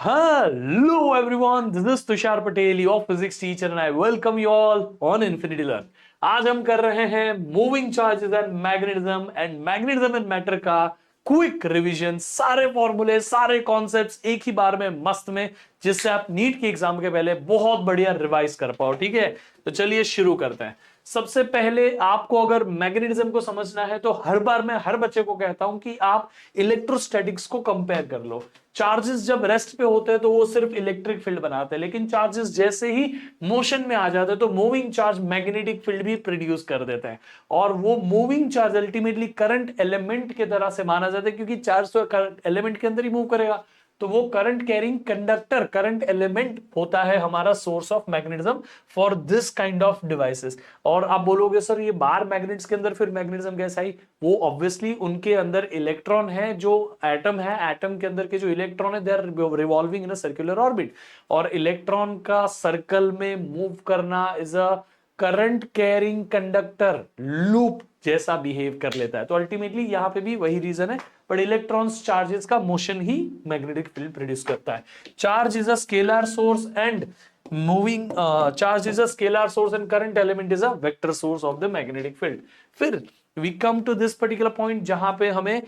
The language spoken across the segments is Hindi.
Hello everyone, this is Tushar Patel, your physics teacher, and I welcome you all on Infinity Learn. आज हम कर रहे हैं moving charges and magnetism and matter का क्विक रिवीजन। सारे फॉर्मूले, सारे कॉन्सेप्ट्स एक ही बार में मस्त में, जिससे आप नीट के एग्जाम के पहले बहुत बढ़िया रिवाइज कर पाओ। ठीक है, तो चलिए शुरू करते हैं। सबसे पहले आपको अगर मैग्नेटिज्म को समझना है तो हर बार मैं हर बच्चे को कहता हूं कि आप इलेक्ट्रोस्टैटिक्स को कंपेयर कर लो। चार्जेस जब रेस्ट पे होते हैं तो वो सिर्फ इलेक्ट्रिक फील्ड बनाते हैं, लेकिन चार्जेस जैसे ही मोशन में आ जाते हैं तो मूविंग चार्ज मैग्नेटिक फील्ड भी प्रोड्यूस कर देते हैं। और वो moving charge ultimately current element की तरह से माना जाता है, क्योंकि चार्ज तो करंट एलिमेंट के अंदर ही मूव करेगा। तो वो current carrying conductor, current element होता है हमारा source of magnetism for this kind of devices. और आप बोलोगे सर ये बार मैग्नेट्स के अंदर फिर मैग्नेटिज्म कैसा ही? वो ऑब्वियसली उनके अंदर इलेक्ट्रॉन है, जो एटम है, एटम के अंदर के जो इलेक्ट्रॉन है they are revolving in a circular orbit, और इलेक्ट्रॉन का सर्कल में मूव करना is a current carrying conductor, loop जैसा बिहेव कर लेता है। तो अल्टीमेटली यहां पे भी वही रीजन है, बट इलेक्ट्रॉन्स चार्जेस का मोशन ही मैग्नेटिक फील्ड प्रोड्यूस करता है। Charge is a scalar source and moving charge is a scalar source and current element is a vector source of the magnetic field. फिर we come to this particular point जहां पे हमें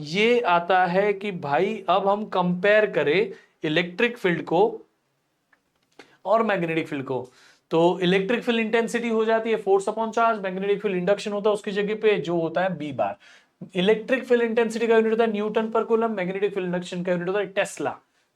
ये आता है कि भाई अब हम कंपेयर करें इलेक्ट्रिक फील्ड को और मैग्नेटिक फील्ड को। तो इलेक्ट्रिक फील्ड इंटेंसिटी हो जाती है force upon charge, magnetic field induction होता है उसकी जगह पे जो होता है B bar. Electric field intensity का यूनिट होता है न्यूटन पर कूलम, मैग्नेटिक फील्ड इंडक्शन का यूनिट होता है टेस्ला।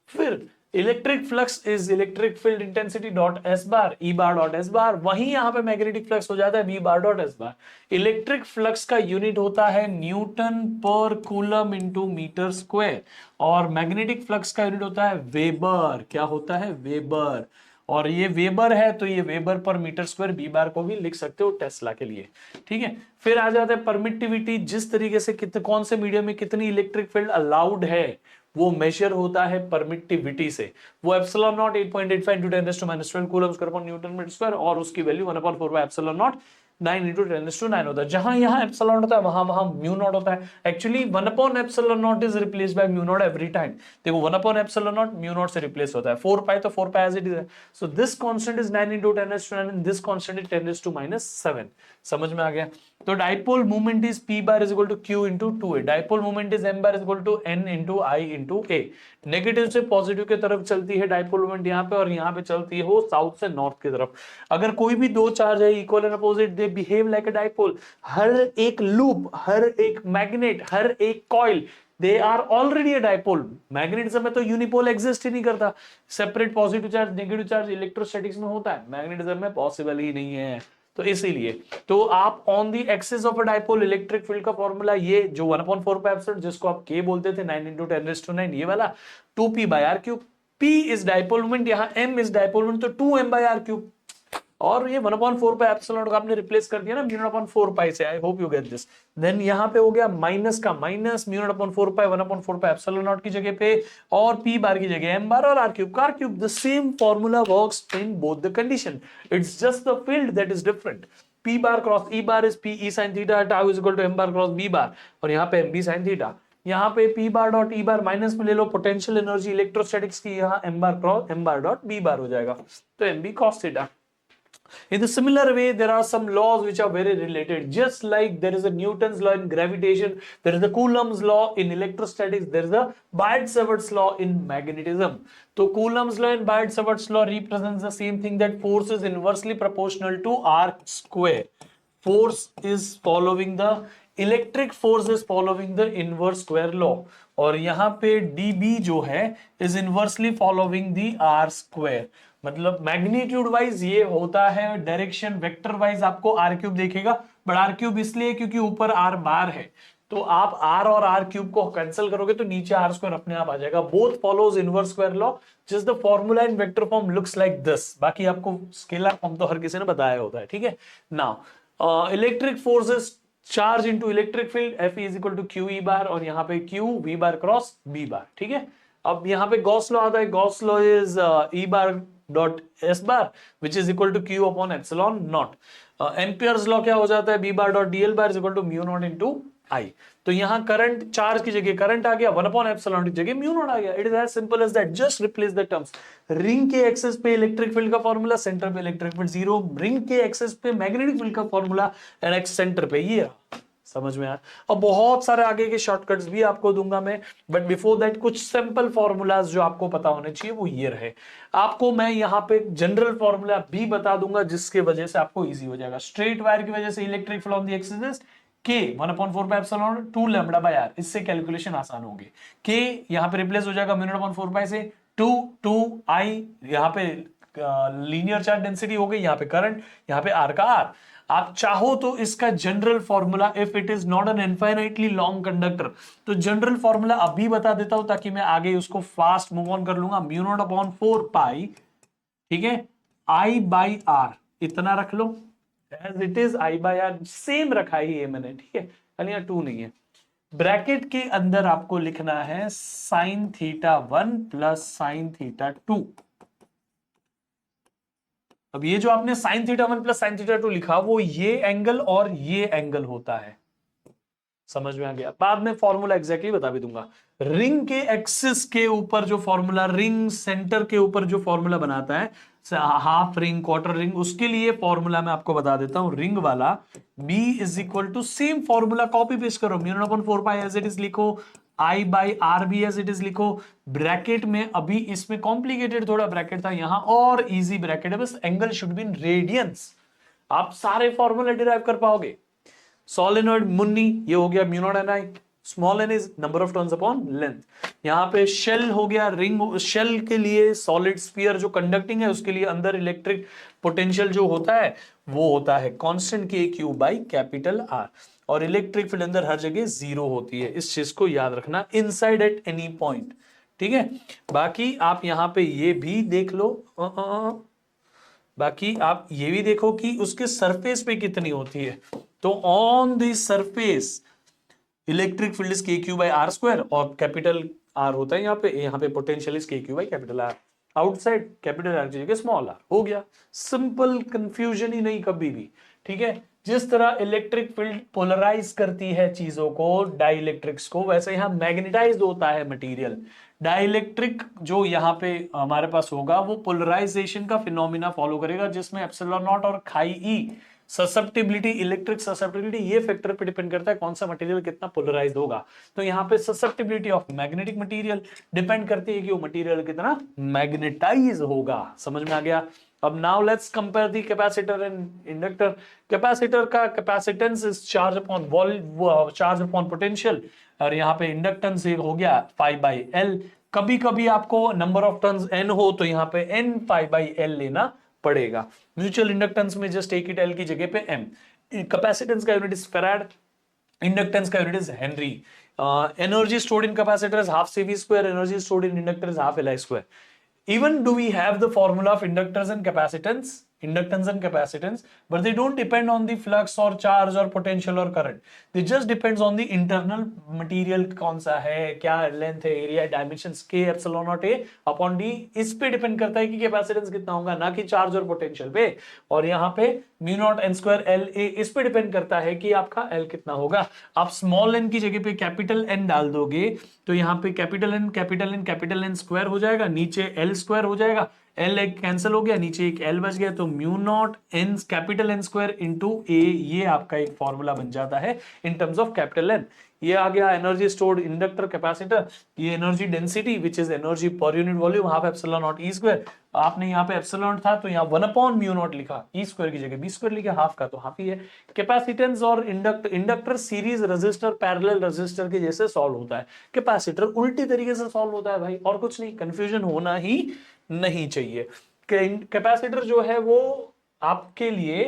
फिर electric flux is electric field intensity dot S bar, E bar dot S bar. वहीं यहां पे मैग्नेटिक फ्लक्स हो जाता है B bar dot S bar. Electric flux का यूनिट होता है न्यूटन पर कूलम इंटू मीटर स्क्वायर, और मैग्नेटिक फ्लक्स का यूनिट होता है वेबर। क्या होता है? वेबर। और ये वेबर है तो ये वेबर पर मीटर स्क्वायर, बी बार को भी लिख सकते हो टेस्ला के लिए। ठीक है, फिर आ जाता है परमिटिविटी, जिस तरीके से कितने कौन से मीडियम में कितनी इलेक्ट्रिक फील्ड अलाउड है वो मेजर होता है परमिटिविटी से। वो एप्सिलॉन नॉट 8.85 इंटू 10⁻12 कूलम्स पर न्यूटन मीटर स्क्वायर, और उसकी value 1/4 by epsilon not 9 into 10⁹ होता है। जहां यहां एप्सिलॉन होता है वहां वहां म्यू नॉट होता है। Actually 1/ε0 is replace by mu naught every time. देखो 1/ε0 म्यू नॉट से रिप्लेस होता है। 4 पाई तो 4 पाई एज इट इज है। So this constant is 9 into 10⁻9 and this constant is 10⁻⁻7। समझ में आ गया? तो dipole movement is p bar is equal to q into 2a। Dipole movement is m bar is equal to n into i into a। Negative से पॉजिटिव की तरफ चलती है डाइपोल मूवमेंट यहाँ पे, और यहाँ पे चलती है वो साउथ से नॉर्थ की तरफ। अगर कोई भी दो चार्ज है equal and opposite, they behave like a dipole. हर एक लूप, हर एक मैग्नेट, हर एक coil, they are already a dipole. Magnetism में तो यूनिपोल एग्जिस्ट ही नहीं करता, separate positive charge negative charge electrostatics में होता है, मैग्नेटिज्म में पॉसिबल ही नहीं है। तो इसीलिए तो आप on the axis of a dipole electric field का फॉर्मूला ये जो 1/4 पाई एप्सिलॉन, जिसको आप k बोलते थे, 9 इंटू 10⁻⁹, ये वाला 2p/r³। p is dipole moment, यहाँ m इज डाइपोल मोमेंट, तो 2m/r³। और ये 1/4 पाई एप्सिलॉन का आपने रिप्लेस कर दिया ना μ0/4 पाई से। I hope you get this. Then यहाँ पे हो गया माइनस का minus, μ0/4 pi 1/4 pi epsilon naught की जगह पे, और p बार की जगह m बार, और r³ का r³। The same formula works in both the condition, it's just the field that is different. p bar cross e bar is p e sin theta, tau is equal to m bar cross b bar, और यहाँ पे m b sin थीटा। यहाँ पे p bar dot e bar minus में ले लो पोटेंशियल एनर्जी इलेक्ट्रोस्टैटिक्स की, यहाँ m bar cross m bar dot b bar हो जाएगा, तो m b cos theta. In the similar way, there are some laws which are very related. Just like there is a Newton's law in gravitation, there is a Coulomb's law in electrostatics, there is a Biot-Savart's law in magnetism. So Coulomb's law and Biot-Savart's law represents the same thing, that force is inversely proportional to R square. Force is following the electric force is following the inverse square law, और यहाँ पे dB जो है is inversely following the r square. मतलब मैग्नीट्यूड वाइज ये होता है, डायरेक्शन वेक्टर वाइज आपको r³ देखेगा, बट r³ इसलिए क्योंकि ऊपर r बार है, तो आप r और r³ को कैंसिल करोगे तो नीचे r² अपने आप आ जाएगा। Both follows inverse square law, just the formula in vector form looks like this. बाकी आपको स्केलर फॉर्म तो हर किसी ने बताया होता है। ठीक है, now electric forces charge into electric field, F is equal to Q E bar, और यहाँ पे Q V bar cross B bar. ठीक है, अब यहाँ पे गॉस लॉ आता है। Gauss law is E bar dot S bar which is equal to Q upon epsilon naught. Ampere's law क्या हो जाता है? B bar dot DL bar is equal to mu naught into आई। तो यहाँ करंट, चार्ज की जगह करंट आ गया, 1/ε की जगह म्यू नॉट आ गया। It is as simple as that, just replace the terms. Ring के एक्सेस पे इलेक्ट्रिक फील्ड का फॉर्मूला, सेंटर पे इलेक्ट्रिक फील्ड 0, रिंग के एक्सेस पे मैग्नेटिक फील्ड का फॉर्मूला एंड एक्स सेंटर पे ये रहा। समझ में आया? और बहुत सारे आगे के शॉर्टकट्स भी आपको दूंगा मैं, बट बिफोर दैट कुछ सिंपल फॉर्मूलाज जो आपको पता होने चाहिए वो ये रहे। आपको मैं यहाँ पे जनरल फॉर्मूला भी बता दूंगा जिसके वजह से आपको इजी हो जाएगा। स्ट्रेट वायर की वजह से electric field on the axis is K 1/4πε 2 lambda by r, इससे कैलकुलेशन आसान होगी। K यहाँ पे रिप्लेस हो जाएगा म्यू नॉट अपॉन 4 से 2 I, यहाँ पे लीनियर चार्ज डेंसिटी हो गई, यहाँ पे करंट, यहाँ पे r का r। आप चाहो तो इसका general formula, if it is not an infinitely long conductor, तो जनरल फॉर्मूला अभी बता देता हूं ताकि मैं आगे उसको फास्ट मूव ऑन कर लूंगा। म्यू नॉट अपॉन 4π, ठीक है, I बाई r, इतना रख लो as it is, I by r same रखा ही है मैंने, ठीक है, खाली यहाँ 2 नहीं है। ब्रैकेट के अंदर आपको लिखना है sine theta 1 plus sine theta 2। अब ये जो आपने sine theta 1 plus sine theta 2 लिखा, वो ये एंगल और ये एंगल होता है। समझ में आ गया? बाद में फॉर्मूला एग्जैक्टली बता भी दूंगा। रिंग के एक्सिस के ऊपर जो फॉर्मूला, रिंग सेंटर के ऊपर जो फॉर्मूला बनाता है, हाफ रिंग, क्वार्टर रिंग, उसके लिए फॉर्मूला मैं आपको बता देता हूं। रिंग वाला B is equal to, same formula copy paste करो, mu not upon 4π as it is लिखो, I बाई आर भी एज इट इज लिखो। ब्रैकेट में, अभी इसमें कॉम्प्लिकेटेड थोड़ा ब्रैकेट था, यहां और इजी ब्रैकेट है, बस angle should be in radiance. आप सारे फॉर्मूला डिराइव कर पाओगे। सोलेनॉइड मुन्नी, ये हो गया mu not N I, small N is number of turns upon length. यहाँ पे शेल हो गया, रिंग शेल के लिए सॉलिड स्फीयर जो कंडक्टिंग है उसके लिए अंदर इलेक्ट्रिक पोटेंशियल जो होता है वो होता है कांस्टेंट के क्यू बाई कैपिटल आर, और इलेक्ट्रिक फील्ड अंदर हर जगह 0 होती है। इस चीज को याद रखना, इनसाइड एट एनी पॉइंट, ठीक है। बाकी आप यहाँ पे ये भी देख लो, बाकी आप ये भी देखो कि उसके सरफेस पे कितनी होती है। तो on the surface electric field is के क्यू बाई आर स्क्वायर, और कैपिटल आर होता है यहाँ पे पोटेंशियल इज के Q by capital R. Outside capital R की जगह स्मॉल आर, हो गया सिंपल, कंफ्यूजन ही नहीं कभी भी, ठीक है। जिस तरह इलेक्ट्रिक फील्ड पोलराइज करती है चीजों को, डाइइलेक्ट्रिक्स को, वैसे यहाँ मैग्नेटाइज होता है मटेरियल। डाइइलेक्ट्रिक जो यहाँ पे हमारे पास होगा वो पोलराइजेशन का फिनोमिना फॉलो करेगा, जिसमें एप्सिलॉन नॉट और खाई ई ससेप्टिबिलिटी, इलेक्ट्रिक ससेप्टिबिलिटी, ये फैक्टर पे डिपेंड करता है कौन सा मटेरियल कितना पोलराइज होगा। तो यहाँ पे susceptibility of magnetic material depend करती है कि वो मटेरियल कितना मैग्नेटाइज होगा। समझ में आ गया? अब now let's compare the capacitor and inductor. Capacitor का capacitance is charge upon charge upon potential, और यहाँ पे इंडक्टेंस हो गया phi बाई एल। कभी कभी आपको नंबर ऑफ टर्न्स n हो तो यहाँ पे n phi बाई एल लेना पड़ेगा। म्यूचुअल इंडक्टेंस में जस्ट टेक इट एल की जगह पे m। कैपेसिटेंस का यूनिट इज फैराड, इंडक्टेंस का unit is Henry. Energy stored in capacitor is half CV square, energy stored in inductor is half Li square. Even do we have the formula of inductors and capacitance, inductance and capacitance, but they don't depend on the flux or charge or potential or current. They just depends on the internal material, कौन सा है, क्या लेंथ है, area, dimensions, K epsilon not A upon D, इस पे डिपेंड करता है कि कैपेसिटेंस कितना होगा, ना कि चार्ज और पोटेंशियल पे। और यहाँ पे mu naught n square L A, इस पे डिपेंड करता है कि आपका L कितना होगा। आप स्मॉल n की जगह पे कैपिटल N डाल दोगे तो यहाँ पे कैपिटल N स्क्वायर हो जाएगा, नीचे L स्क्वायर हो जाएगा, L एक कैंसिल हो गया, नीचे एक L बच गया, तो mu naught n capital N square into A, ये आपका एक फॉर्मूला बन जाता है in terms of capital N। ये आ गया एनर्जी स्टोर्ड इंडक्टर कैपेसिटर, ये energy density which is energy per unit volume, half epsilon not E square. आपने यहाँ पे एप्सिलॉन था तो यहाँ 1 अपॉन म्यू नॉट लिखा, E स्क्वायर की जगह B स्क्वायर लिखा, हाफ का तो हाफ ही है। कैपेसिटेंस और inductor series resistor parallel resistor के जैसे सॉल्व होता है, कैपेसिटर उल्टी तरीके से सॉल्व होता है भाई, और कुछ नहीं, कंफ्यूजन होना ही नहीं चाहिए। कैपेसिटर जो है वो आपके लिए,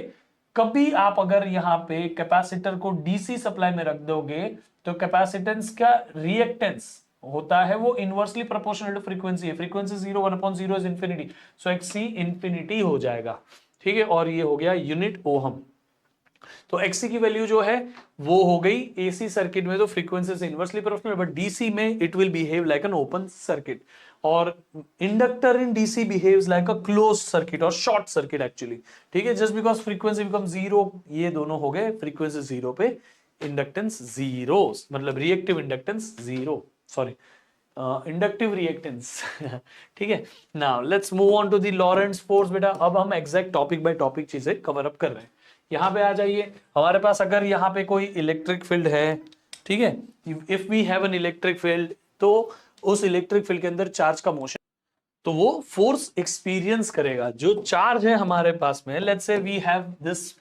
कभी आप अगर यहाँ पे कैपेसिटर को डीसी सप्लाई में रख दोगे तो कैपेसिटेंस का रिएक्टेंस होता है वो इनवर्सली प्रोपोर्शनल टू फ्रीक्वेंसी है। Frequency 0, 1 upon 0 is infinity, so XC infinity हो जाएगा, ठीक है। और ये हो गया यूनिट ओहम। तो XC की वैल्यू जो है वो हो गई, AC सर्किट में तो फ्रीक्वेंसी से इनवर्सली प्रोपोर्शनल, बट DC में it will behave like an open circuit, और inductor in DC behaves like a close circuit और शॉर्ट सर्किट एक्चुअली, ठीक है। जस्ट बिकॉज फ्रीक्वेंसी बिकम 0, ये दोनों हो गए फ्रीक्वेंसी 0 पे इंडक्टेंस जीरो, मतलब reactive inductance zero, sorry inductive reactance. ठीक है, now let's move on to the Lorentz force. बेटा अब हम एग्जैक्ट टॉपिक बाय टॉपिक चीजें कवर अप कर रहे हैं। यहां पे आ जाइए, हमारे पास अगर यहाँ पे कोई इलेक्ट्रिक फील्ड है, ठीक है, if we have an electric field, तो उस इलेक्ट्रिक फील्ड के अंदर चार्ज का मोशन, तो वो फोर्स एक्सपीरियंस करेगा। जो चार्ज है हमारे पास में, let's say we have this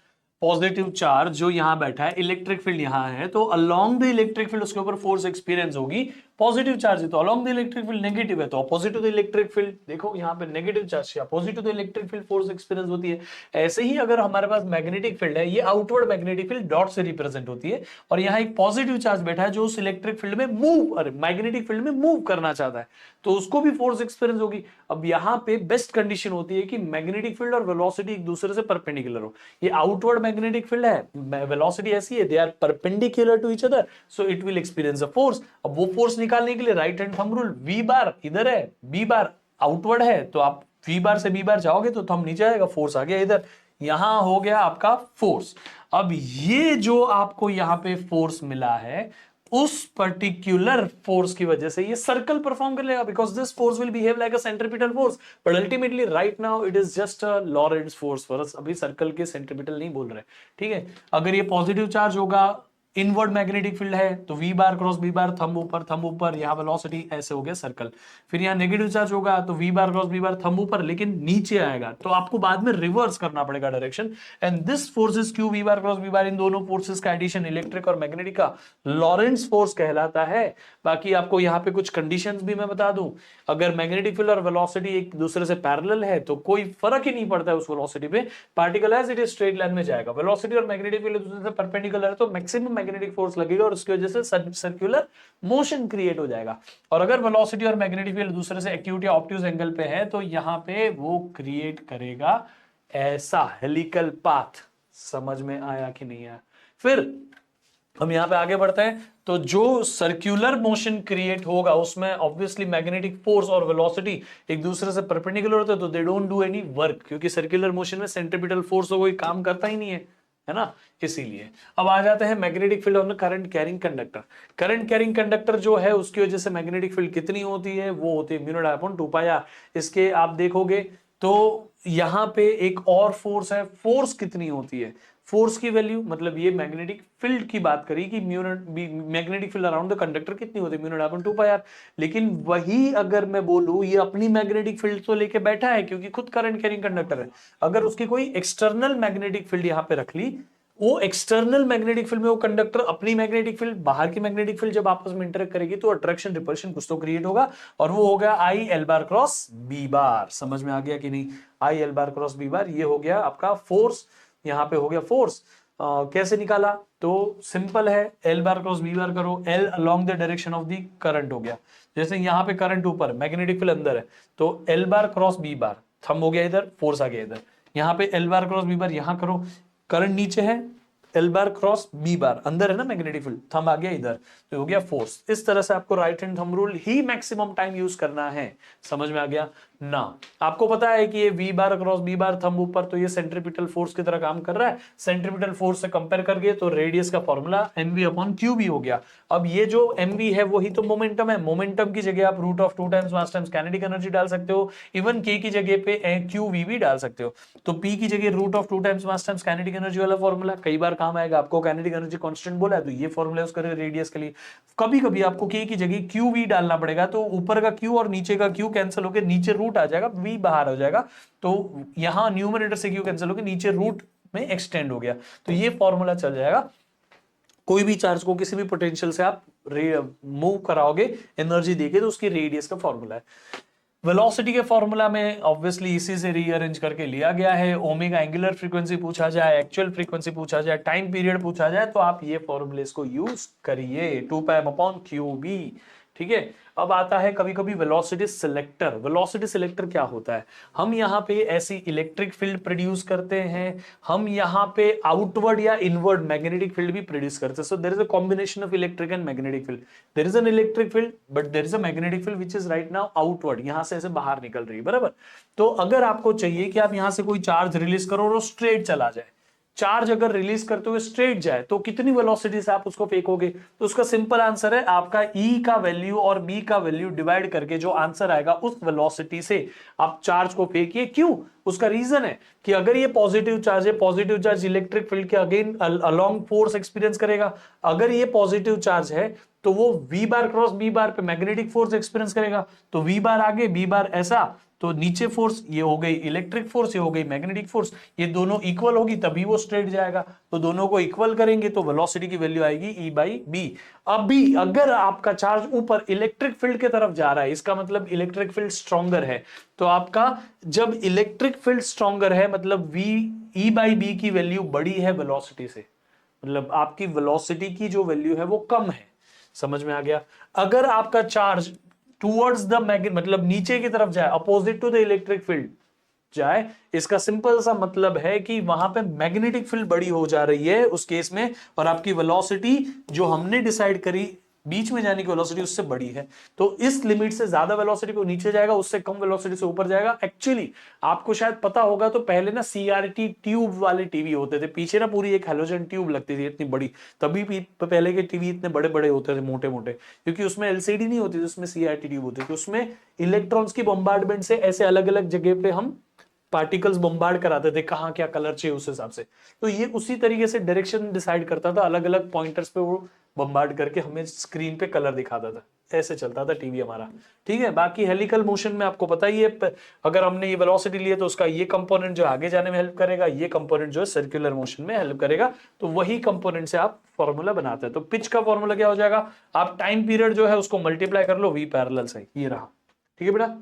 positive charge जो यहां बैठा है, इलेक्ट्रिक फील्ड यहां है, तो अलोंग द इलेक्ट्रिक फील्ड उसके ऊपर फोर्स एक्सपीरियंस होगी। पॉजिटिव चार्ज है तो along the electric field negative है तो opposite to the electric field, देखो यहां पे नेगेटिव चार्ज या opposite to the electric field force experience होती है। ऐसे ही अगर हमारे पास मैग्नेटिक फील्ड है, ये आउटवर्ड मैग्नेटिक फील्ड डॉट से रिप्रेजेंट होती है, और यहाँ एक पॉजिटिव चार्ज बैठा है जो उस इलेक्ट्रिक फील्ड में मूव, अरे मैग्नेटिक फील्ड में मूव करना चाहता है, तो उसको भी फोर्स एक्सपीरियंस होगी। अब यहाँ पे बेस्ट कंडीशन होती है कि मैग्नेटिक फील्ड और वेलोसिटी एक दूसरे से परपेंडिकुलर हो। ये आउटवर्ड मैग्नेटिक फील्ड है, वेलोसिटी ऐसी है, they are perpendicular to each other, so it will experience a force. अब वो फोर्स निकालने के लिए right hand thumb rule, V bar इधर है, बी बार आउटवर्ड है, तो आप वी बार से बी बार जाओगे तो थंब नीचे आएगा, फोर्स आ गया इधर, यहां हो गया आपका फोर्स। अब ये जो आपको यहां पे फोर्स मिला है, उस पर्टिकुलर फोर्स की वजह से ये सर्कल परफॉर्म कर लेगा, because this force will behave like a centripetal force, but ultimately right now it is just a Lorentz force for us. अभी सर्कल के सेंट्रीपिटल नहीं बोल रहे, ठीक है। अगर ये पॉजिटिव चार्ज होगा, इनवर्ड मैग्नेटिक फील्ड है, तो V bar cross B bar, thumb ऊपर, यहां वेलोसिटी, ऐसे हो गया सर्कल। फिर यहां नेगेटिव चार्ज होगा तो V bar cross B bar, thumb ऊपर, लेकिन नीचे आएगा, तो आपको बाद में रिवर्स करना पड़ेगा direction. And this force is Q V bar cross B bar, इन दोनों फोर्सेस का एडिशन, इलेक्ट्रिक और मैग्नेटिक का, लॉरेंट्ज फोर्स कहलाता है। बाकी आपको यहाँ पे कुछ कंडीशंस भी मैं बता दूं, अगर मैग्नेटिक फील्ड और वेलोसिटी एक दूसरे से पैरेलल है तो कोई फर्क ही नहीं पड़ता है उस वेलोसिटी पे, particle as it is straight line में जाएगा। वेलोसिटी और मैग्नेटिक फील्ड एक दूसरे से परपेंडिकुलर है तो मैक्सिमम मैग्नेटिक फोर्स लगेगा और उसकी वजह से सर्कुलर मोशन क्रिएट हो जाएगा। और अगर वेलोसिटी और मैग्नेटिक फील्ड दूसरे से एक्यूट या ऑब्ट्यूज एंगल पे है तो यहां पे वो क्रिएट करेगा ऐसा हेलिकल पाथ। समझ में आया कि नहीं आया? फिर हम यहां पे आगे बढ़ते हैं, तो जो सर्कुलर मोशन क्रिएट होगा उसमें ऑब्वियसली मैग्नेटिक फोर्स और वेलोसिटी एक दूसरे से परपेंडिकुलर होते हैं, तो they don't do any work, क्योंकि सर्कुलर मोशन में सेंट्रीपिटल फोर्स तो कोई काम करता ही नहीं है ना, इसीलिए। अब आ जाते हैं magnetic field on current carrying conductor. Current carrying conductor जो है उसकी वजह से मैग्नेटिक फील्ड कितनी होती है, वो होती है mu not upon 2 pi R. इसके आप देखोगे तो यहां पे एक और फोर्स है, फोर्स कितनी होती है, फोर्स की वैल्यू, मतलब ये मैग्नेटिक फील्ड की बात करी कि magnetic field around the conductor कितनी होती है, mu not upon 2 pi R. लेकिन वही अगर मैं बोलूं, ये अपनी मैग्नेटिक फील्ड तो लेके बैठा है क्योंकि खुद करंट कैरिंग कंडक्टर है, अगर उसकी कोई एक्सटर्नल मैग्नेटिक फील्ड यहां पे रख ली, वो एक्सटर्नल मैग्नेटिक फील्ड में वो कंडक्टर अपनी मैग्नेटिक फील्ड, बाहर की मैग्नेटिक फील्ड जब आपस में इंटरेक्ट करेगी तो अट्रैक्शन रिपल्शन कुछ तो क्रिएट होगा, और वो हो गया I L bar cross B bar. समझ में आ गया कि नहीं? I L bar cross B bar, ये हो गया आपका फोर्स, यहां पे हो गया फोर्स। कैसे निकाला? तो सिंपल है, L bar cross B bar करो, L along the direction of the current हो गया, जैसे यहां पे करंट ऊपर, मैग्नेटिक फील्ड अंदर है, तो L bar cross B bar, thumb हो गया इधर, फोर्स आ गया इधर, यहां पे L bar cross B bar यहां करो, करंट नीचे है, L bar cross B bar, अंदर है ना मैग्नेटिक फील्ड, थंब आ गया इधर, तो हो गया फोर्स। इस तरह से आपको राइट हैंड थंब रूल ही मैक्सिमम टाइम यूज करना है। समझ में आ गया ना? आपको पता है कि ये V bar cross B bar, thumb ऊपर, तो ये सेंट्रीपिटल फोर्स की तरह काम कर रहा है। सेंट्रीपिटल फोर्स से कंपेयर करके तो रेडियस का फॉर्मूला mv अपॉन क्यूबी हो गया। अब ये जो mv है वही तो मोमेंटम है, मोमेंटम की जगह आप root of 2 times mass times kinetic energy डाल सकते हो, इवन k की जगह पे qv भी डाल सकते हो, तो p की जगह root of 2 times mass times kinetic energy वाला फॉर्मूला कई बार काम आएगा। आपको काइनेटिक एनर्जी कांस्टेंट बोला है तो ये फॉर्मूला यूज करें रेडियस के लिए। कभी कभी आपको k की जगह qv डालना पड़ेगा, तो ऊपर का q और नीचे का q कैंसिल होकर नीचे रूट आ जाएगा, v बाहर हो जाएगा, तो यहां न्यूमरेटर से q कैंसिल होकर नीचे रूट में एक्सटेंड हो गया, तो ये फॉर्मूला चल जाएगा। कोई भी चार्ज को किसी भी पोटेंशियल से आप मूव कराओगे एनर्जी देके, तो उसकी रेडियस का फॉर्मूला है। वेलोसिटी के फॉर्मूला में ऑब्वियसली इसी से रीअरेंज करके लिया गया है। ओमेगा एंगुलर फ्रीक्वेंसी पूछा जाए, एक्चुअल फ्रीक्वेंसी पूछा जाए, टाइम पीरियड पूछा जाए, तो आप ये फॉर्मूले को यूज करिए, 2 पाई अपॉन क्यूबी। ठीक है, अब आता है कभी कभी वेलोसिटी सिलेक्टर। वेलोसिटी सिलेक्टर क्या होता है? हम यहाँ पे ऐसी इलेक्ट्रिक फील्ड प्रोड्यूस करते हैं, हम यहाँ पे आउटवर्ड या इनवर्ड मैग्नेटिक फील्ड भी प्रोड्यूस करते हैं। So there is a combination of electric and magnetic field. There is an electric field but there is a magnetic field which is right now outward, यहां से ऐसे बाहर निकल रही है, बराबर। तो अगर आपको चाहिए कि आप यहां से कोई चार्ज रिलीज करो और स्ट्रेट चला जाए, चार्ज अगर रिलीज करते हुए स्ट्रेट जाए तो कितनी वेलोसिटी से आप उसको फेंकोगे? तो उसका सिंपल आंसर है आपका E का वैल्यू और B का वैल्यू डिवाइड करके जो आंसर आएगा उस वेलोसिटी से आप चार्ज को फेंकिए। क्यों? उसका रीजन है कि अगर ये पॉजिटिव चार्ज है, पॉजिटिव चार्ज इलेक्ट्रिक फील्ड के अगेन अलोंग फोर्स एक्सपीरियंस करेगा। अगर ये पॉजिटिव चार्ज है तो वो V बार क्रॉस B बार पे मैग्नेटिक फोर्स एक्सपीरियंस करेगा। तो V बार आगे B बार ऐसा, तो नीचे फोर्स ये हो गई इलेक्ट्रिक फोर्स, ये हो गई मैग्नेटिक फोर्स, ये दोनों इक्वल होगी तभी वो स्ट्रेट जाएगा। तो दोनों को इक्वल करेंगे तो वेलोसिटी की वैल्यू आएगी E बाई बी। अभी अगर आपका चार्ज ऊपर इलेक्ट्रिक फील्ड की तरफ जा रहा है, इसका मतलब इलेक्ट्रिक फील्ड स्ट्रॉन्गर है। तो आपका जब इलेक्ट्रिक फील्ड स्ट्रॉन्गर है मतलब V E बाई बी की वैल्यू बड़ी है वेलोसिटी से, मतलब आपकी वेलोसिटी की जो वैल्यू है वो कम है। समझ में आ गया? अगर आपका चार्ज टूवर्ड्स द मैग्नेट मतलब नीचे की तरफ जाए, opposite to the electric field जाए, इसका सिंपल सा मतलब है कि वहां पे मैग्नेटिक फील्ड बड़ी हो जा रही है उस केस में, और आपकी वेलोसिटी जो हमने डिसाइड करी बीच में जाने की वेलोसिटी उससे बड़ी है। तो इस लिमिट से ज्यादा वेलोसिटी को नीचे जाएगा, उससे कम वेलोसिटी से ऊपर जाएगा। एक्चुअली आपको शायद पता होगा तो पहले ना सीआरटी ट्यूब वाले टीवी होते थे, पीछे ना पूरी एक हैलोजन ट्यूब लगती थी इतनी बड़ी, तभी पहले के टीवी इतने बड़े बड़े होते थे, मोटे मोटे, क्योंकि उसमें एलसीडी नहीं होती थी, उसमें सीआरटी ट्यूब होती थी। उसमें इलेक्ट्रॉन्स की बॉम्बार्डमेंट से ऐसे अलग अलग जगह पे हम पार्टिकल्स बॉम्बार्ड कराते थे, कहां क्या कलर चाहिए उस हिसाब से। तो ये उसी तरीके से डायरेक्शन डिसाइड करता था, अलग अलग पॉइंटर्स पे वो बॉम्बार्ड करके हमें स्क्रीन पे कलर दिखाता था। ऐसे चलता था टीवी हमारा। ठीक है, बाकी हेलिकल मोशन में आपको पता ही है, अगर हमने ये वेलोसिटी लिए तो उसका ये कंपोनेंट जो आगे जाने में हेल्प करेगा, ये कंपोनेंट जो है सर्कुलर मोशन में हेल्प करेगा। तो वही कंपोनेंट से आप फॉर्मूला बनाते हैं। तो पिच का फॉर्मूला क्या हो जाएगा? आप टाइम पीरियड जो है उसको मल्टीप्लाई कर लो V पैरेलल से, ये रहा। ठीक है बेटा,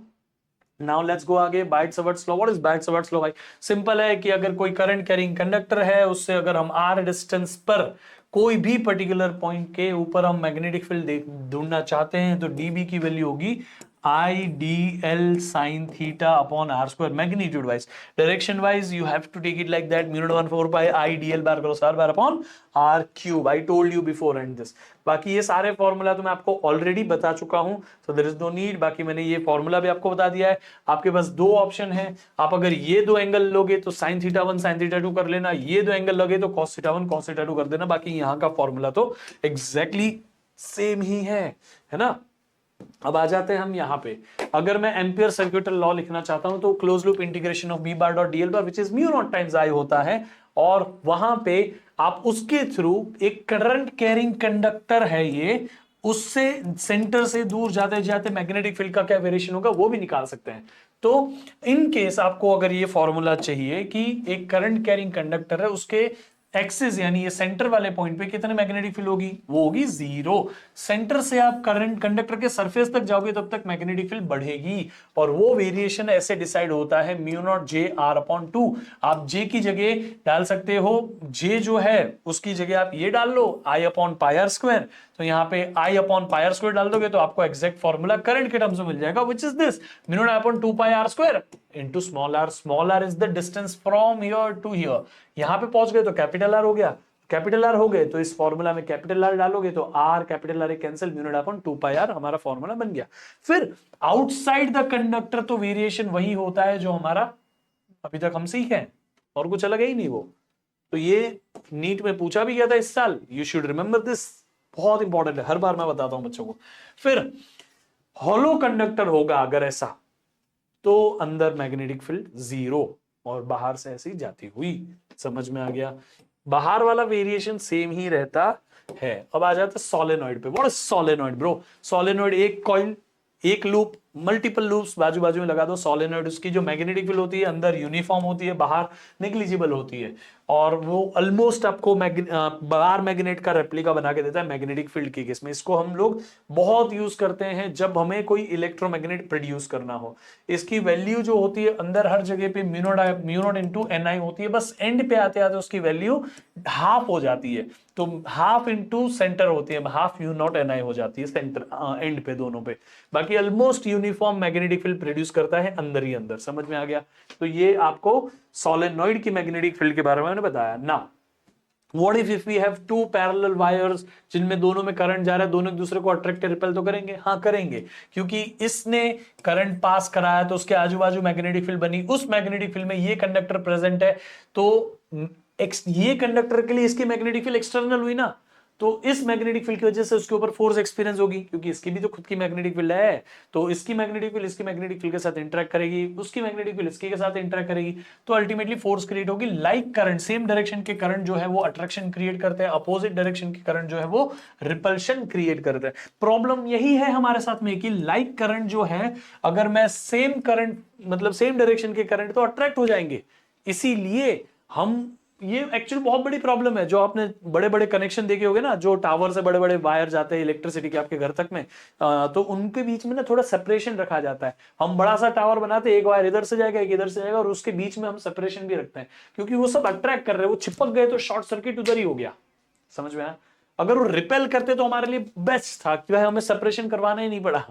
नाउ लेट्स गो आगे। बाइट-सवर्ट्स लॉ। व्हाट इज बाइट-सवर्ट्स लॉ भाई? सिंपल है कि अगर कोई करंट कैरिंग कंडक्टर है, उससे अगर हम r डिस्टेंस पर कोई भी पर्टिकुलर पॉइंट के ऊपर हम मैग्नेटिक फील्ड ढूंढना चाहते हैं तो dB की वैल्यू होगी IDL sin theta upon r square, magnitude wise. Direction wise you have to take it like that, mu naught 1 4 pi IDL bar cross r bar upon r cube. I told you before and this. बाकी ये सारे फॉर्मूला तो मैं आपको ऑलरेडी बता चुका हूं, so there is no need। बाकी मैंने ये फॉर्मूला भी आपको बता दिया है। आपके पास दो ऑप्शन है, आप अगर ये दो एंगल लोगे तो sin theta 1 sin theta 2 कर लेना, ये दो एंगल लोगे तो cos theta 1 cos theta 2 कर देना। बाकी यहाँ का फॉर्मूला तो एग्जैक्टली सेम ही है ना। अब आ जाते हैं हम यहाँ पे, अगर मैं एम्पियर सर्क्यूटल लॉ लिखना चाहता हूं तो close loop integration of B bar dot DL bar which is mu not times I होता है, और वहां पे आप उसके थ्रू एक करंट कैरिंग कंडक्टर है ये, उससे सेंटर से दूर जाते जाते मैग्नेटिक फील्ड का क्या वेरिएशन होगा वो भी निकाल सकते हैं। तो इन केस आपको अगर ये फॉर्मूला चाहिए कि एक करंट कैरिंग कंडक्टर है, उसके एक्सिस यानी ये सेंटर वाले पॉइंट पे कितने मैग्नेटिक फील्ड होगी, वो होगी 0। सेंटर से आप करंट कंडक्टर के सरफेस तक जाओगे तब तक मैग्नेटिक फील्ड बढ़ेगी, और वो वेरिएशन ऐसे डिसाइड होता है mu not J are upon 2। आप जे की जगह डाल सकते हो, जे जो है उसकी जगह आप ये डाल लो I upon pi R square. तो यहाँ पे I upon pi R square डाल दोगे तो आपको एग्जैक्ट फॉर्मूला करंट के टर्म्स में मिल जाएगा, which is this mu not upon 2 pi R square into small R. Small R is the distance from here to here. यहां पे पहुंच गए तो कैपिटल आर हो गया, कैपिटल आर हो गए तो इस फॉर्मूला में कैपिटल आर डालोगे तो R capital R cancel, mu not upon 2 pi R हमारा फॉर्मूला बन गया। फिर आउटसाइड द कंडक्टर तो वेरिएशन वही होता है जो हमारा अभी तक हम सीखे हैं, और कुछ अलग है ही नहीं वो। तो ये नीट में पूछा भी गया था इस साल, यू शुड रिमेंबर दिस, बहुत इंपॉर्टेंट है, हर बार मैं बताता हूं बच्चों को। फिर हॉलो कंडक्टर होगा अगर ऐसा, तो अंदर मैग्नेटिक फील्ड 0 और बाहर से ऐसी जाती हुई। समझ में आ गया? बाहर वाला वेरिएशन सेम ही रहता है। अब आ जाता है सोलेनॉइड पे। What is solenoid bro? Solenoid एक कॉइल, एक लूप, मल्टीपल लूप्स बाजू बाजू में लगा दो। सोलेनॉइड उसकी जो मैग्नेटिक फील्ड होती है अंदर यूनिफॉर्म होती है, बाहर नेग्लिजिबल होती है, और वो ऑलमोस्ट आपको बार मैग्नेट का रेप्लिका बना के देता है मैग्नेटिक फील्ड के केस में। इसको हम लोग बहुत यूज करते हैं जब हमें कोई इलेक्ट्रोमैग्नेट प्रोड्यूस करना हो। इसकी वैल्यू जो होती है अंदर हर जगह पे म्यू नॉट इनटू एन होती है, बस एंड पे आते आते उसकी वैल्यू हाफ हो जाती है। तो हाफ इनटू सेंटर होती है, हाफ म्यू नॉट एन हो जाती है सेंटर एंड पे दोनों पे। बाकी almost uniform magnetic field produce करता है अंदर ही अंदर। समझ में आ गया? तो ये आपको सोलेनॉइड की मैग्नेटिक फील्ड के बारे में मैंने बताया ना। What if we have two parallel wires जिनमें दोनों में करंट जा रहा है, दोनों एक दूसरे को अट्रैक्ट रिपेल तो करेंगे? हाँ करेंगे, क्योंकि इसने करंट पास कराया तो उसके आजू बाजू मैग्नेटिक फील्ड बनी, उस मैग्नेटिक फील्ड में ये कंडक्टर प्रेजेंट है, तो ये कंडक्टर के लिए इसकी मैग्नेटिक फील्ड एक्सटर्नल हुई ना, तो इस मैग्नेटिक फील्ड की वजह से उसके ऊपर फोर्स एक्सपीरियंस होगी, क्योंकि इसकी भी तो खुद की मैग्नेटिक फील्ड है। तो इसकी मैग्नेटिक फील्ड इसकी मैग्नेटिक फील्ड के साथ इंटरेक्ट करेगी, उसकी मैग्नेटिक फील्ड इसके के साथ इंटरेक्ट करेगी, तो अल्टीमेटली फोर्स क्रिएट होगी। लाइक करंट, सेम डायरेक्शन के करंट जो है वो अट्रैक्शन क्रिएट करते हैं, अपोजिट डायरेक्शन के करंट जो है वो रिपल्शन क्रिएट करते हैं। प्रॉब्लम यही है हमारे साथ में कि लाइक करंट जो है, अगर मैं सेम करंट मतलब सेम डायरेक्शन के करंट तो अट्रैक्ट हो जाएंगे। इसीलिए हम, ये एक्चुअली बहुत बड़ी प्रॉब्लम है। जो आपने बड़े बड़े कनेक्शन देखे होंगे ना, जो टावर से बड़े बड़े वायर जाते हैं इलेक्ट्रिसिटी के आपके घर तक में, तो उनके बीच में ना थोड़ा सेपरेशन रखा जाता है। हम बड़ा सा टावर बनाते हैं, एक वायर इधर से जाएगा एक इधर से जाएगा, और उसके बीच में हम सेपरेशन भी रखते हैं, क्योंकि वो सब अट्रैक्ट कर रहे हैं। वो चिपक गए तो शॉर्ट सर्किट उधर ही हो गया, समझ में आया। अगर वो रिपेल करते तो हमारे लिए बेस्ट था कि भाई हमें सेपरेशन करवाना ही नहीं पड़ा,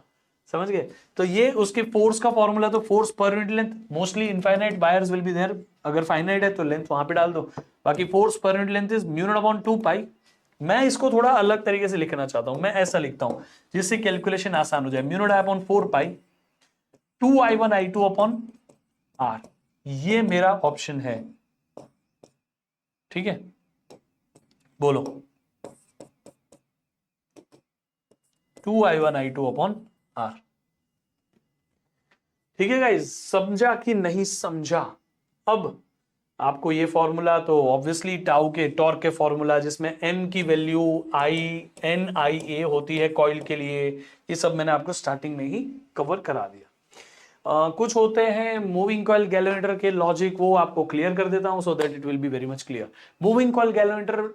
समझ गए। तो ये उसके फोर्स का फॉर्मूला, तो force per unit length, mostly infinite wires will be there, अगर फाइनाइट है तो लेंथ वहां पे डाल दो। बाकी force per unit length is mu not upon 2 पाई। मैं इसको थोड़ा अलग तरीके से लिखना चाहता हूं, मैं ऐसा लिखता हूं जिससे कैलकुलेशन आसान हो जाए। म्यू नॉट अपॉन 4 पाई 2I1I2 अपॉन R, ये मेरा ऑप्शन है, ठीक है। बोलो 2I1I2 अपॉन R, ठीक है गाइस, समझा कि नहीं समझा। अब आपको ये फॉर्मूला तो ऑब्वियसली टाउ के टॉर्क के फॉर्मूला, जिसमें m की वैल्यू NIA होती है कॉइल के लिए, ये सब मैंने आपको स्टार्टिंग में ही कवर करा दिया। कुछ होते हैं मूविंग कॉइल गैल्वेनोमीटर के लॉजिक, वो आपको क्लियर कर देता हूं so that it will be very much clear. Moving coil galvanometer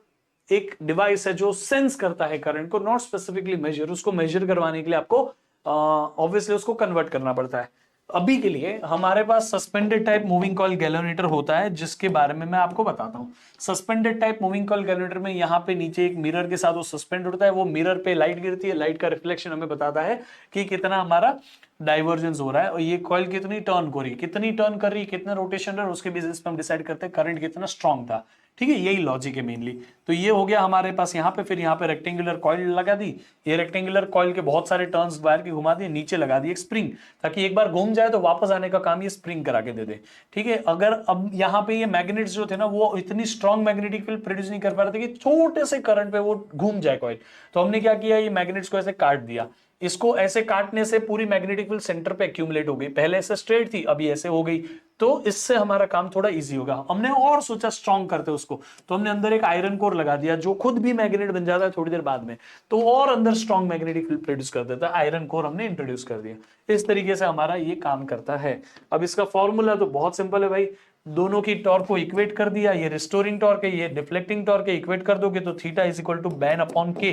एक डिवाइस है जो सेंस करता है करंट को, नॉट स्पेसिफिकली मेजर। उसको मेजर करवाने के लिए आपको ऑब्वियसली उसको कन्वर्ट करना पड़ता है। अभी के लिए हमारे पास suspended type moving coil galvanometer होता है, जिसके बारे में मैं आपको बताता हूं। Suspended type moving coil galvanometer में यहाँ पे नीचे एक मिरर के साथ वो सस्पेंड होता है, वो मिरर पे लाइट गिरती है, लाइट का रिफ्लेक्शन हमें बताता है कि कितना हमारा डाइवर्जेंस हो रहा है, और ये कॉइल कितनी टर्न हो रही है, कितनी टर्न कर रही है, कितना रोटेशन है, उसके बेसिस पे हम डिसाइड करते हैं करंट कितना स्ट्रांग था, ठीक है। यही लॉजिक है मेनली। तो ये हो गया हमारे पास यहाँ पे, फिर यहाँ पे रेक्टेंगुलर कॉइल लगा दी, ये रेक्टेंगुलर कॉइल के बहुत सारे टर्न्स वायर की घुमा दिए, नीचे लगा दी एक स्प्रिंग, ताकि एक बार घूम जाए तो वापस आने का काम ये स्प्रिंग करा के दे दे, ठीक है। अगर अब यहाँ पे ये मैग्नेट्स जो थे ना, वो इतनी स्ट्रॉन्ग मैग्नेटिक फील्ड प्रोड्यूस नहीं कर पा रहे थे कि छोटे से करंट पे वो घूम जाए कॉइल, तो हमने क्या किया, ये मैग्नेट्स को ऐसे काट दिया। इसको ऐसे काटने से पूरी मैग्नेटिक फील्ड सेंटर पे एक्यूमुलेट हो गई, पहले ऐसे स्ट्रेट थी अभी ऐसे हो गई, तो इससे हमारा काम थोड़ा इजी होगा। हमने और सोचा स्ट्रॉन्ग करते उसको, तो हमने अंदर एक आयरन कोर लगा दिया जो खुद भी मैग्नेट बन जाता है थोड़ी देर बाद में, तो और अंदर स्ट्रॉन्ग मैग्नेटिक फील्ड प्रोड्यूस कर देता है, आयरन कोर हमने इंट्रोड्यूस कर दिया। इस तरीके से हमारा ये काम करता है। अब इसका फॉर्मूला तो बहुत सिंपल है भाई, दोनों की टॉर्क को इक्वेट कर दिया, ये रिस्टोरिंग टॉर्क है, ये डिफ्लेक्टिंग टॉर्क है, इक्वेट कर दोगे तो theta is equal to BAN upon K,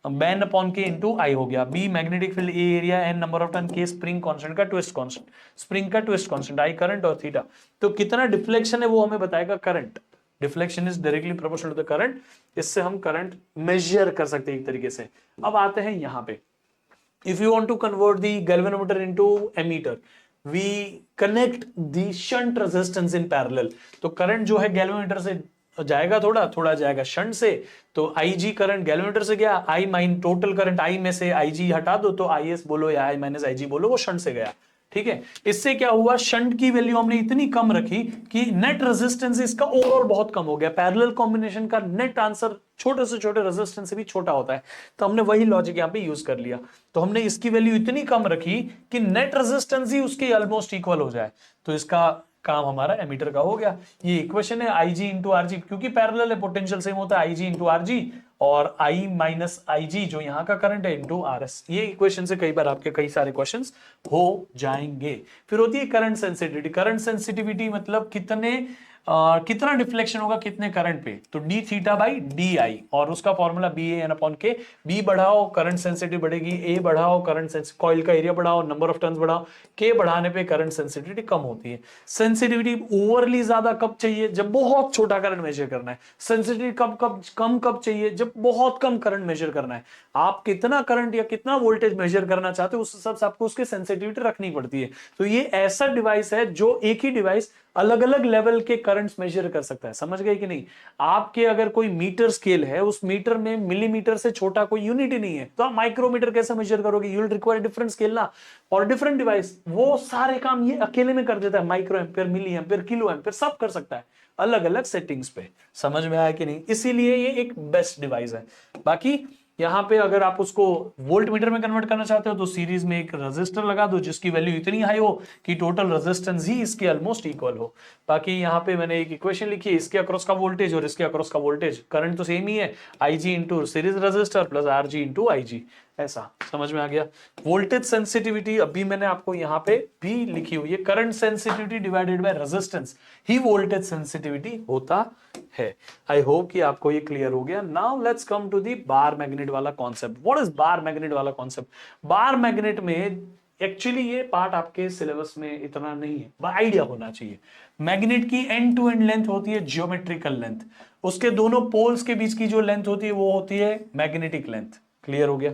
BAN upon K into I हो गया। B magnetic field, A area, N number of turn, K spring constant का ट्विस्ट कांस्टेंट, स्प्रिंग का ट्विस्ट कांस्टेंट, आई करंट और थीटा। तो कितना डिफ्लेक्शन है वो हमें बताएगा current. Deflection is directly proportional to the current, इससे हम करंट मेजर कर सकते हैं एक तरीके से। अब आते हैं यहां पे, if you want to convert the galvanometer into ammeter, we connect the shunt resistance in parallel। तो करंट जो है गैल्वेनोमीटर से जाएगा, थोड़ा थोड़ा जाएगा शंट से, तो IG करंट गैल्वेनोमीटर से गया, I mine total current I में से IG हटा दो तो IS बोलो या I माइनस IG बोलो, वो शंट से गया, ठीक है। इससे क्या हुआ, शंट की वैल्यू हमने इतनी कम रखी कि नेट रेजिस्टेंस इसका ओवरऑल बहुत कम हो गया। पैरेलल कॉम्बिनेशन का नेट आंसर छोटे से छोटे रेजिस्टेंस से भी छोटा होता है, तो हमने वही लॉजिक यहां पे यूज कर लिया। तो हमने इसकी वैल्यू इतनी कम रखी कि नेट रेजिस्टेंस ही उसके ऑलमोस्ट इक्वल हो जाए, तो इसका काम हमारा एमीटर का हो गया। ये इक्वेशन है IG इंटू आरजी, क्योंकि पैरेलल है पोटेंशियल सेम होता है, IG इंटू आरजी और I माइनस IG जो यहाँ का करंट है इंटू RS। ये इक्वेशन से कई बार आपके कई सारे क्वेश्चंस हो जाएंगे। फिर होती है करंट सेंसिटिविटी। करंट सेंसिटिविटी मतलब कितना डिफ्लेक्शन होगा कितने करंट पे, तो D theta by D I, और उसका formula B A N upon के। बी बढ़ाओ करंट सेंसिटिविटी बढ़ेगी, ए बढ़ाओ करंट कॉइल का एरिया बढ़ाओ, नंबर ऑफ टर्न्स बढ़ाओ, के बढ़ाने पे करंट सेंसिटिविटी कम होती है। सेंसिटिविटी ओवरली ज्यादा कब चाहिए, जब बहुत छोटा करंट मेजर करना है। सेंसिटिविटी कब चाहिए, जब बहुत कम करंट मेजर करना है। आप कितना करंट या कितना वोल्टेज मेजर करना चाहते हो उस हिसाब से आपको उसकी सेंसिटिविटी रखनी पड़ती है। तो ये ऐसा डिवाइस है जो एक ही डिवाइस अलग अलग लेवल के करंट्स मेजर कर सकता है, समझ गए कि नहीं। आपके अगर कोई मीटर स्केल है, उस मीटर में मिलीमीटर से छोटा कोई यूनिट ही नहीं है, तो आप माइक्रोमीटर कैसे मेजर करोगे? You will require different scale ना, और डिफरेंट डिवाइस। वो सारे काम ये अकेले में कर देता है, micro ampere, milli ampere, kilo ampere, सब कर सकता है अलग अलग सेटिंग्स पे। समझ में आया कि नहीं? इसीलिए ये एक बेस्ट डिवाइस है। बाकी यहां पे अगर आप उसको वोल्ट मीटर में कन्वर्ट करना चाहते हो तो सीरीज में एक रेजिस्टर लगा दो जिसकी वैल्यू इतनी हाई हो कि टोटल रेजिस्टेंस ही इसके ऑलमोस्ट इक्वल हो। बाकी यहां पे मैंने एक इक्वेशन लिखी है, इसके अक्रॉस का वोल्टेज और इसके अक्रॉस का वोल्टेज, करंट तो सेम ही है, IG into series resistor plus RG into IG। ऐसा समझ में आ गया। वोल्टेज सेंसिटिविटी अभी मैंने आपको यहां पे भी लिखी हुई है, current sensitivity divided by resistance he voltage sensitivity होता है। आई होप कि आपको ये क्लियर हो गया। Now let's come to the bar magnet वाला concept. What is bar magnet वाला कॉन्सेप्ट? बार मैग्नेट में एक्चुअली ये पार्ट आपके सिलेबस में इतना नहीं है, आइडिया होना चाहिए। मैग्नेट की एंड टू एंड लेंथ होती है ज्योमेट्रिकल लेंथ, उसके दोनों पोल्स के बीच की जो लेंथ होती है वो होती है मैग्नेटिक लेंथ। क्लियर हो गया?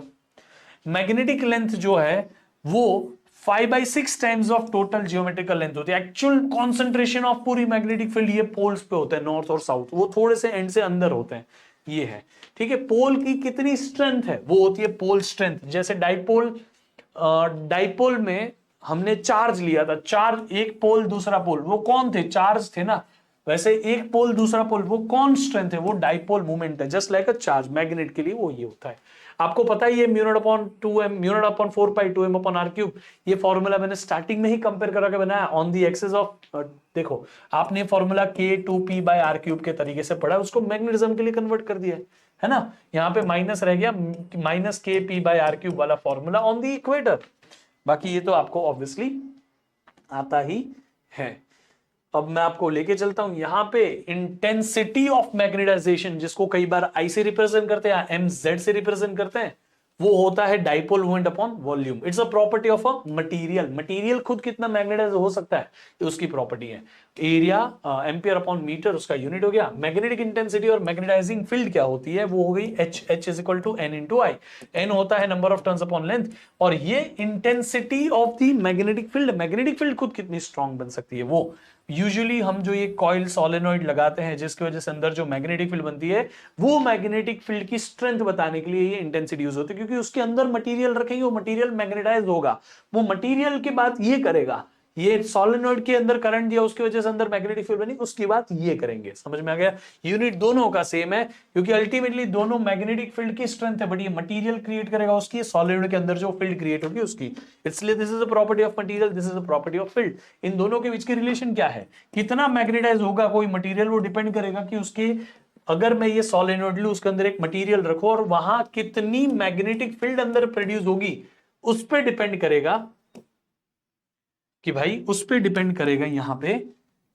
मैग्नेटिक लेंथ जो है वो 5/6 times of total geometrical length होती है। एक्चुअल कॉन्सेंट्रेशन ऑफ पूरी मैग्नेटिक फील्ड ये पोल्स पे होते हैं, नॉर्थ और साउथ, वो थोड़े से एंड से अंदर होते हैं। ये है, ठीक है। पोल की कितनी स्ट्रेंथ है वो होती है पोल स्ट्रेंथ। जैसे डाइपोल, डाइपोल में हमने चार्ज लिया था, चार्ज एक पोल दूसरा पोल, वो कौन थे? चार्ज थे ना। वैसे एक पोल दूसरा पोल वो कौन स्ट्रेंथ है? वो डाइपोल मूवमेंट है, just like a charge. Magnet के लिए वो ये होता है। आपको पता ही है μ0/2m, μ0/4π2m/r³। ये फॉर्मूला मैंने स्टार्टिंग में ही कंपेयर करा के बनाया ऑन दी एक्सिस ऑफ। देखो आपने फॉर्मूला K2p/r³ के तरीके से पढ़ा, उसको मैग्नेटिज्म के लिए कन्वर्ट कर दिया है ना। यहां पे माइनस रह गया, -KP/r³ वाला फॉर्मूला ऑन दी इक्वेटर। बाकी ये तो आपको ऑब्वियसली आता ही है। अब मैं आपको लेके चलता हूं यहां पे इंटेंसिटी ऑफ मैग्नेटाइजेशन, जिसको कई बार I से रिप्रेजेंट करते हैं, MZ से रिप्रेजेंट करते हैं, वो होता है dipole moment upon volume. It's a property of a material. Material खुद कितना मैग्नेटाइज हो सकता है, ये उसकी प्रॉपर्टी है। एरिया एम्पियर अपॉन मीटर उसका यूनिट हो गया। मैग्नेटिक इंटेंसिटी और मैग्नेटाइजिंग फील्ड क्या होती है, वो हो गई H is equal to N into I। N होता है number of turns upon length, और ये intensity of the magnetic field. Magnetic field खुद कितनी स्ट्रांग बन सकती है वो। यूजुअली हम जो ये कॉइल सोलेनॉइड लगाते हैं जिसकी वजह से अंदर जो मैग्नेटिक फील्ड बनती है, वो मैग्नेटिक फील्ड की स्ट्रेंथ बताने के लिए ये इंटेंसिटी यूज होती है, क्योंकि उसके अंदर मटेरियल रखेंगे, वो मटेरियल मैग्नेटाइज होगा, वो मटेरियल की बात ये करेगा। ये सोलेनॉइड के अंदर करंट दिया, उसकी वजह से अंदर मैग्नेटिक फील्ड बनी, उसकी बात ये करेंगे। समझ में आ गया? यूनिट दोनों का सेम है, क्योंकि अल्टीमेटली दोनों मैग्नेटिक फील्ड की स्ट्रेंथ है, बट ये मटेरियल क्रिएट करेगा उसकी, सोलिनॉइड के अंदर जो फील्ड क्रिएट होगी उसकी। इसलिए this is a property of material, this is a property of field. इन दोनों के बीच की रिलेशन क्या है? कितना मैग्नेटाइज होगा कोई मटेरियल, वो डिपेंड करेगा कि उसके, अगर मैं ये सोलेनॉइड लूं, उसके अंदर एक मटेरियल रखो और वहां कितनी मैग्नेटिक फील्ड अंदर प्रोड्यूस होगी, उस पर डिपेंड करेगा कि भाई, उस पर डिपेंड करेगा यहां पे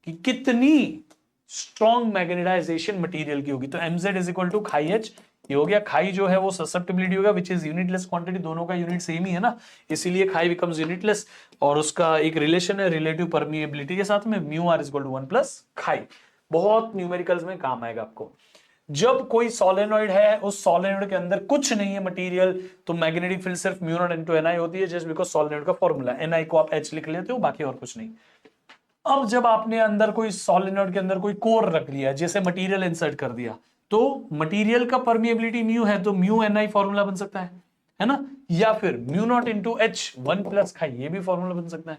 कि कितनी स्ट्रॉन्ग मैग्नेटाइजेशन मटेरियल की होगी। तो mz इज इक्वल टू खाई h, ये हो गया। खाई जो है वो ससेप्टिबिलिटी होगा, विच इज यूनिटलेस क्वांटिटी, दोनों का यूनिट सेम ही है ना, इसीलिए खाई बिकम्स यूनिटलेस। और उसका एक रिलेशन है रिलेटिव परमिएबिलिटी के साथ में, μr is equal to 1 plus खाई। बहुत न्यूमेरिकल्स में काम आएगा आपको। जब कोई सोलेनॉइड है, उस सोलेनॉइड के अंदर कुछ नहीं है मटेरियल, तो मैग्नेटिक फील्ड सिर्फ μ0 इनटू Ni होती है, जस्ट बिकॉज सोलेनॉइड का फॉर्मूला। Ni को आप H लिख लेते हो, बाकी और कुछ नहीं। अब जब आपने अंदर कोई सोलेनॉइड के अंदर कोई कोर रख लिया, जैसे मटेरियल इंसर्ट कर दिया, तो मटेरियल का परमिएबिलिटी μ है, तो μNi फॉर्मूला बन सकता है ना, या फिर μ0 इंटू H 1 प्लस खाई, ये भी फॉर्मूला बन सकता है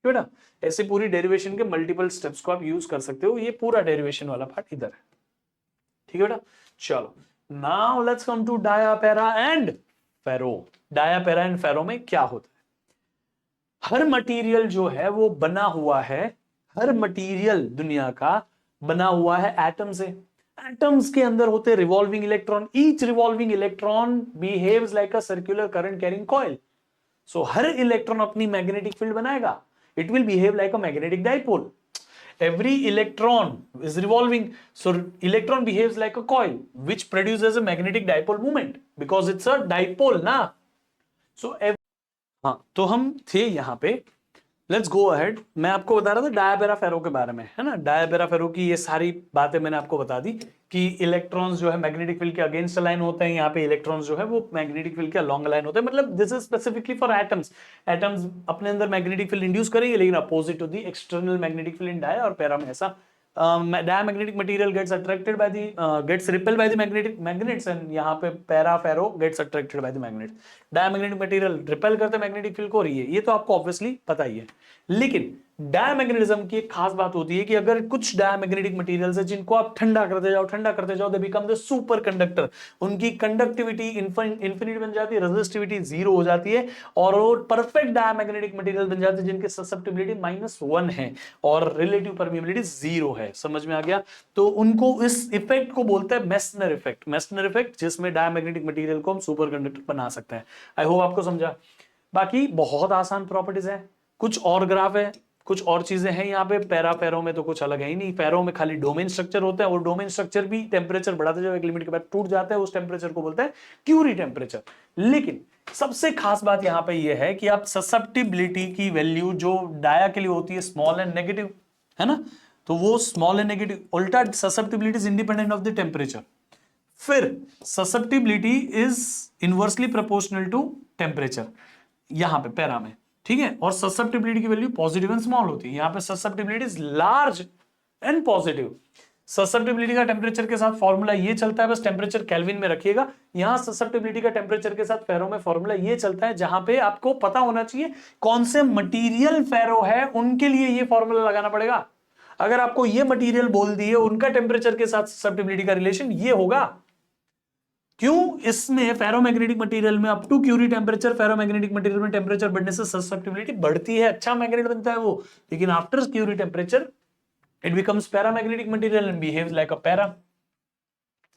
बेटा। ऐसे पूरी डेरिवेशन के मल्टीपल स्टेप्स को आप यूज कर सकते हो। ये पूरा डेरिवेशन वाला पार्ट इधर है, ठीक है बेटा। चलो, now let's come to dia, para and ferro. Dia, para and ferro में क्या होता है? हर मटेरियल जो है वो बना हुआ है, हर मटेरियल दुनिया का बना हुआ है एटम से। एटम्स के अंदर होते revolving electron, each revolving electron behaves like a circular current carrying coil. So her electron अपनी मैग्नेटिक फील्ड बनाएगा, it will behave like a magnetic dipole. Every electron is revolving, so electron behaves like a coil which produces a magnetic dipole moment because it's a dipole ना। so हाँ, तो हम थे यहाँ पे, लेट्स गो अहेड। मैं आपको बता रहा था डायापेरा फेरो के बारे में, है ना। डायापेरा फेरो की ये सारी बातें मैंने आपको बता दी कि इलेक्ट्रॉन्स जो है मैग्नेटिक फील्ड के अगेंस्ट अलाइन होते हैं, यहाँ पे इलेक्ट्रॉन्स जो है वो मैग्नेटिक फील्ड के अलोंग अलाइन होते हैं। मतलब this is specifically for atoms. Atoms अपने अंदर मैग्नेटिक फील्ड इंड्यूस करेंगे, लेकिन opposite to the external magnetic field इन डाया और पैरा में ऐसा diamagnetic material gets attracted by the gets repelled by the magnetic magnets, and यहाँ पे para ferro gets attracted by the magnets. Diamagnetic material repel करते हैं मैग्नेटिक फील्ड को, ये तो आपको ऑब्वियसली पता ही है। लेकिन डायमैग्नेटिज्म की एक खास बात होती है कि अगर कुछ डायमैग्नेटिक मटेरियल्स है जिनको आप ठंडा करते जाओ, they become the super conductor. उनकी कंडक्टिविटी इंफिनिट बन जाती है, रेजिस्टिविटी जीरो हो जाती है, और वो परफेक्ट डायमैग्नेटिक मटेरियल बन जाते हैं जिनकी ससेप्टिबिलिटी -1 है और रिलेटिव परमिएबिलिटी 0 है। समझ में आ गया? तो उनको इस इफेक्ट को बोलते हैं मेसनर इफेक्ट। मेसनर इफेक्ट जिसमें डायमैग्नेटिक मटेरियल को हम सुपर कंडक्टर बना सकते हैं। आई होप आपको समझा। बाकी बहुत आसान प्रॉपर्टीज है, कुछ और ग्राफ है, कुछ और चीजें हैं यहाँ पे। पैरा फेरो में तो कुछ अलग है ही नहीं। फेरो में खाली डोमेन स्ट्रक्चर होता है, और डोमेन स्ट्रक्चर भी टेम्परेचर बढ़ाते जाओ एक लिमिट के बाद टूट जाता है, उस टेम्परेचर को बोलते हैं क्यूरी टेम्परेचर। लेकिन सबसे खास बात यहाँ पे ये है कि आप ससेप्टिबिलिटी की वैल्यू जो डाया के लिए होती है स्मॉल एंड नेगेटिव, है ना, तो वो स्मॉल एंड नेगेटिव, उल्टा susceptibility is independent of the temperature. फिर susceptibility is inversely proportional to temperature यहां पे पैरा में, ठीक है। और ससेप्टिबिलिटी की वैल्यू पॉजिटिव एंड स्मॉल होती है। यहां पे susceptibility is large and positive. Susceptibility का टेम्परेचर के साथ फॉर्मूला ये चलता है, बस टेम्परेचर केल्विन में रखिएगा। यहां ससेप्टिबिलिटी का टेम्परेचर के साथ फेरो में फॉर्मूला ये चलता है, जहां पे आपको पता होना चाहिए कौन से मटीरियल फेरो है, उनके लिए ये फॉर्मूला लगाना पड़ेगा। अगर आपको ये मटीरियल बोल दिए, उनका टेम्परेचर के साथ ससेप्टिबिलिटी का रिलेशन ये होगा। क्यों? इसमें फेरोमैग्नेटिक मटेरियल में up to Curie temperature, ferromagnetic material में टेम्परेचर बढ़ने से ससेप्टिबिलिटी बढ़ती है, अच्छा मैग्नेट बनता है वो। लेकिन after Curie temperature it becomes paramagnetic material and behaves like a para.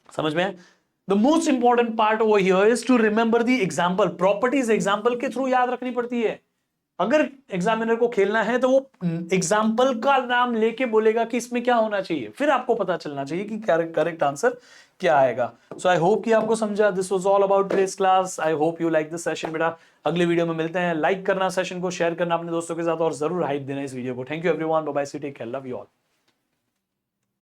समझ में? The most important part over here is to remember the example. Properties example के थ्रू याद रखनी पड़ती है। अगर एग्जामिनर को खेलना है तो वो एग्जाम्पल का नाम लेके बोलेगा कि इसमें क्या होना चाहिए, फिर आपको पता चलना चाहिए कि करेक्ट आंसर क्या आएगा। सो आई होप कि आपको समझा। This was all about today's class. I hope you like this session बेटा। अगले वीडियो में मिलते हैं। लाइक करना सेशन को, शेयर करना अपने दोस्तों के साथ, और जरूर हाइप देना इस वीडियो को। Thank you everyone, bye bye, see take care, love you all.